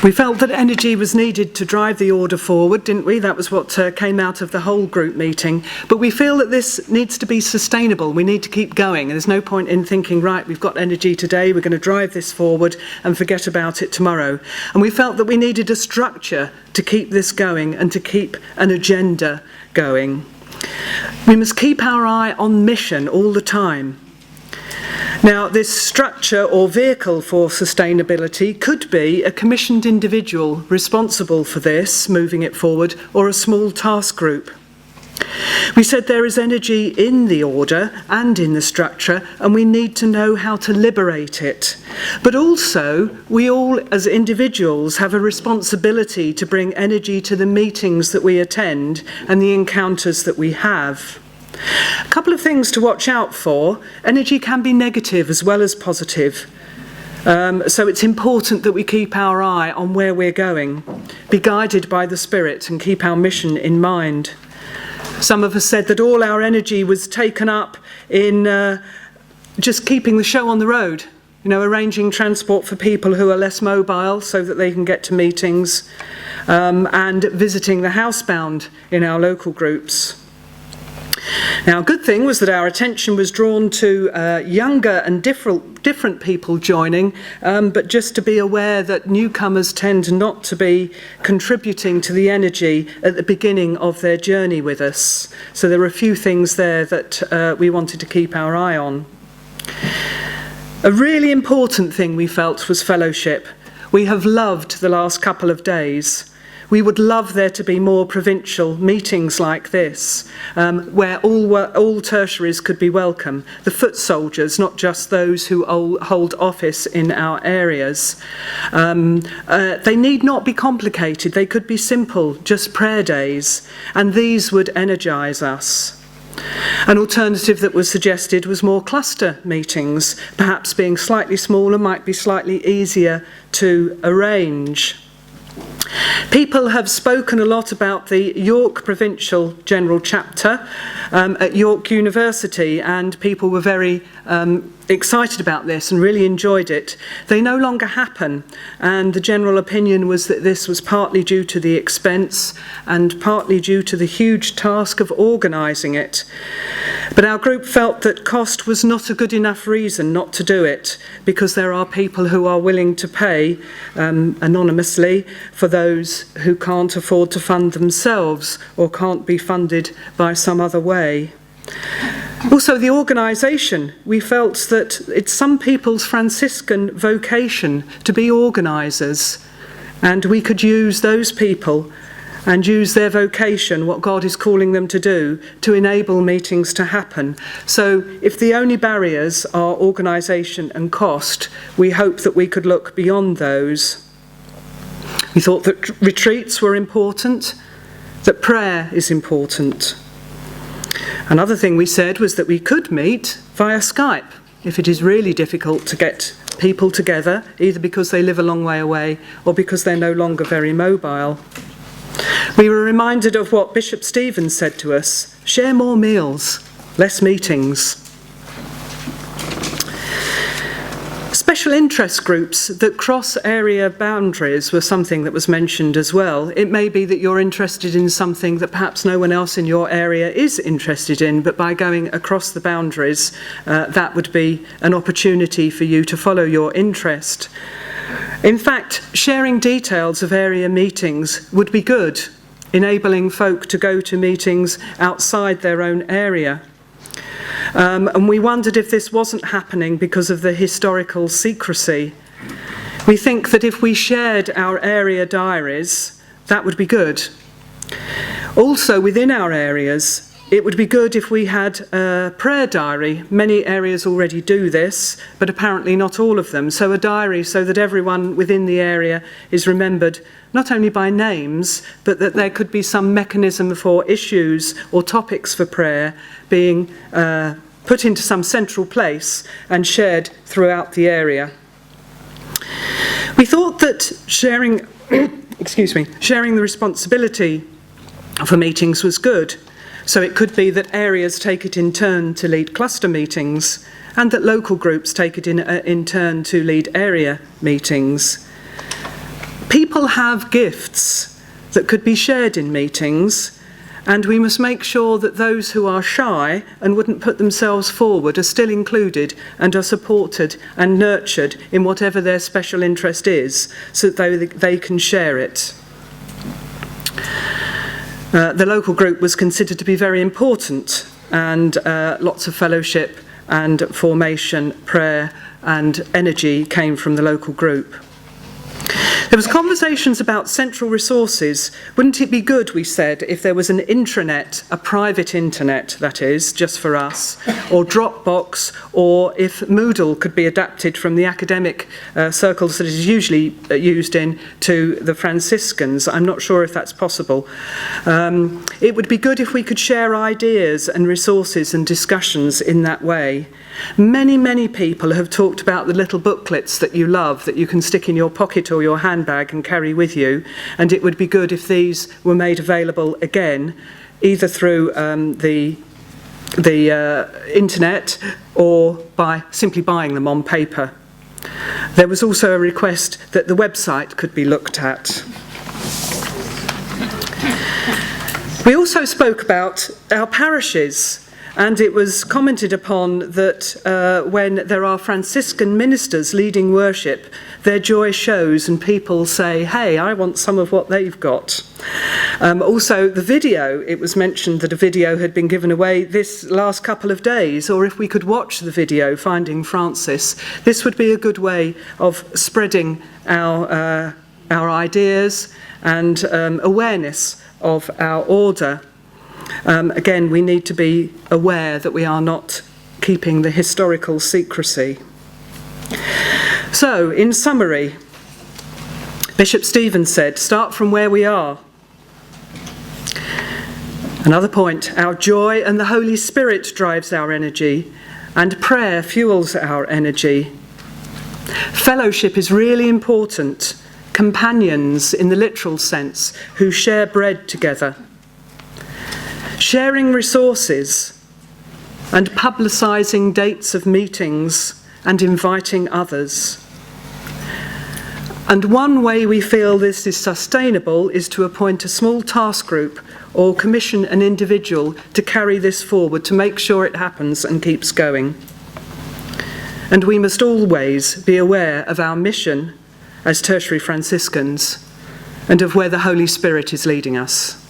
We felt that energy was needed to drive the order forward, didn't we? That was what came out of the whole group meeting. But we feel that this needs to be sustainable. We need to keep going. There's no point in thinking, right, we've got energy today, we're going to drive this forward and forget about it tomorrow. And we felt that we needed a structure to keep this going and to keep an agenda going. We must keep our eye on mission all the time. Now, this structure or vehicle for sustainability could be a commissioned individual responsible for this, moving it forward, or a small task group. We said there is energy in the order and in the structure, and we need to know how to liberate it. But also, we all as individuals have a responsibility to bring energy to the meetings that we attend and the encounters that we have. A couple of things to watch out for. Energy can be negative as well as positive. So it's important that we keep our eye on where we're going, be guided by the Spirit and keep our mission in mind. Some of us said that all our energy was taken up in just keeping the show on the road, arranging transport for people who are less mobile so that they can get to meetings, and visiting the housebound in our local groups. Now, a good thing was that our attention was drawn to younger and different people joining, but just to be aware that newcomers tend not to be contributing to the energy at the beginning of their journey with us. So there were a few things there that we wanted to keep our eye on. A really important thing we felt was fellowship. We have loved the last couple of days. We would love there to be more provincial meetings like this, where all tertiaries could be welcome. The foot soldiers, not just those who hold office in our areas. They need not be complicated. They could be simple, just prayer days, and these would energise us. An alternative that was suggested was more cluster meetings, perhaps being slightly smaller might be slightly easier to arrange. People have spoken a lot about the York Provincial General Chapter at York University, and people were very excited about this and really enjoyed it. They no longer happen, and the general opinion was that this was partly due to the expense and partly due to the huge task of organising it. But our group felt that cost was not a good enough reason not to do it, because there are people who are willing to pay anonymously for those who can't afford to fund themselves or can't be funded by some other way. Also, the organisation, we felt that it's some people's Franciscan vocation to be organisers, and we could use those people and use their vocation, what God is calling them to do, to enable meetings to happen. So if the only barriers are organisation and cost, we hope that we could look beyond those. We thought that retreats were important, that prayer is important. Another thing we said was that we could meet via Skype if it is really difficult to get people together, either because they live a long way away or because they're no longer very mobile. We were reminded of what Bishop Stevens said to us: share more meals, less meetings. Special interest groups that cross area boundaries were something that was mentioned as well. It may be that you're interested in something that perhaps no one else in your area is interested in, but by going across the boundaries, that would be an opportunity for you to follow your interest. In fact, sharing details of area meetings would be good, enabling folk to go to meetings outside their own area. And we wondered if this wasn't happening because of the historical secrecy. We think that if we shared our area diaries, that would be good. Also, within our areas, it would be good if we had a prayer diary. Many areas already do this, but apparently not all of them. So a diary so that everyone within the area is remembered not only by names, but that there could be some mechanism for issues or topics for prayer being put into some central place and shared throughout the area. We thought that sharing the responsibility for meetings was good. So it could be that areas take it in turn to lead cluster meetings, and that local groups take it in turn to lead area meetings. People have gifts that could be shared in meetings, and we must make sure that those who are shy and wouldn't put themselves forward are still included and are supported and nurtured in whatever their special interest is, so that they can share it. The local group was considered to be very important, and lots of fellowship and formation, prayer and energy came from the local group. There was conversations about central resources. Wouldn't it be good, we said, if there was an intranet, a private internet, that is, just for us, or Dropbox, or if Moodle could be adapted from the academic circles that it is usually used in to the Franciscans. I'm not sure if that's possible. It would be good if we could share ideas and resources and discussions in that way. Many people have talked about the little booklets that you love, that you can stick in your pocket or your handbag and carry with you, and it would be good if these were made available again, either through the internet or by simply buying them on paper. There was also a request that the website could be looked at. We also spoke about our parishes. And it was commented upon that when there are Franciscan ministers leading worship, their joy shows and people say, hey, I want some of what they've got. Also, the video, it was mentioned that a video had been given away this last couple of days, or if we could watch the video, Finding Francis, this would be a good way of spreading our ideas and awareness of our order. Again, we need to be aware that we are not keeping the historical secrecy. So, in summary, Bishop Stevens said, start from where we are. Another point, our joy and the Holy Spirit drives our energy, and prayer fuels our energy. Fellowship is really important. Companions, in the literal sense, who share bread together. Sharing resources and publicising dates of meetings and inviting others. And one way we feel this is sustainable is to appoint a small task group or commission an individual to carry this forward, to make sure it happens and keeps going. And we must always be aware of our mission as tertiary Franciscans and of where the Holy Spirit is leading us.